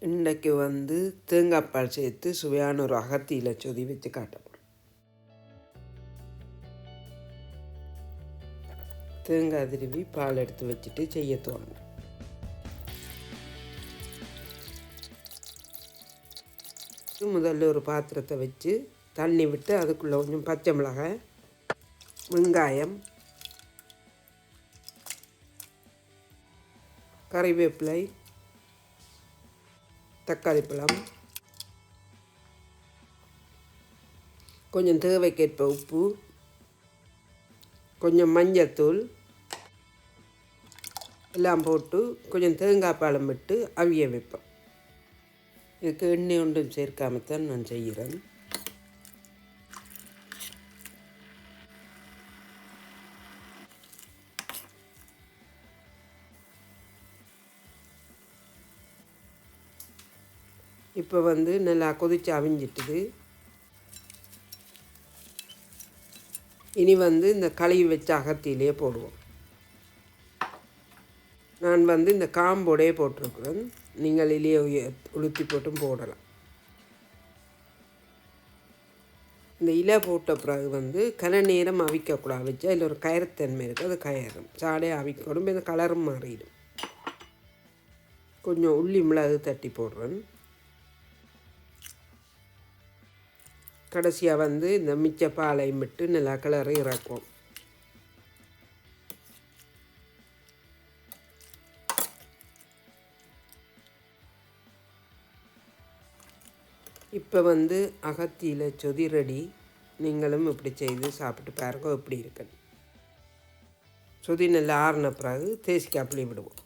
இன்றைக்கு வந்து தேங்காய் பால் சேர்த்து சுவையான ஒரு அகத்தியில் சொதி வச்சு காட்டப்போம். தேங்காய் திருவி பால் எடுத்து வச்சுட்டு செய்ய தோணும். முதல்ல ஒரு பாத்திரத்தை வச்சு தண்ணி விட்டு அதுக்குள்ளே கொஞ்சம் பச்சை மிளகாய், வெங்காயம், கறிவேப்பிலை, தக்காளி பழம், கொஞ்சம் தேவைக்கேற்ப உப்பு, கொஞ்சம் மஞ்சத்தூள் எல்லாம் போட்டு கொஞ்சம் தேங்காய் பாலம் விட்டு அவிய வைப்பேன். இதுக்கு எண்ணெய் ஒன்றும் சேர்க்காமத்தான் நான் செய்கிறேன். இப்போ வந்து நல்லா கொதிச்சு அவிஞ்சிட்டுது. இனி வந்து இந்த கழுவி வச்ச அகத்தியிலே போடுவோம். நான் வந்து இந்த காம்போடையே போட்டிருக்கிறேன். நீங்கள் இலையை உளுத்தி போட்டும் போடலாம். இந்த இலை போட்ட பிறகு வந்து கன நேரம் அவிக்கக்கூடாது. வச்சா இல்லை ஒரு கயறுத்தன்மை இருக்குது, அது கயறும். சாடையை அவிக்கணும், இந்த கலரும் மாறிடும். கொஞ்சம் உள்ளி மிளகு தட்டி போடுறேன். கடைசியாக வந்து இந்த மிச்ச பாலையும் விட்டு நல்லா கிளறி இறக்குவோம். இப்போ வந்து அகத்தியில் சொதி ரெடி. நீங்களும் இப்படி செய்து சாப்பிட்டு பாருங்க எப்படி இருக்குன்னு. சொதி நல்லா ஆறின பிறகு தேசிக்காய் புளி விடுவோம்.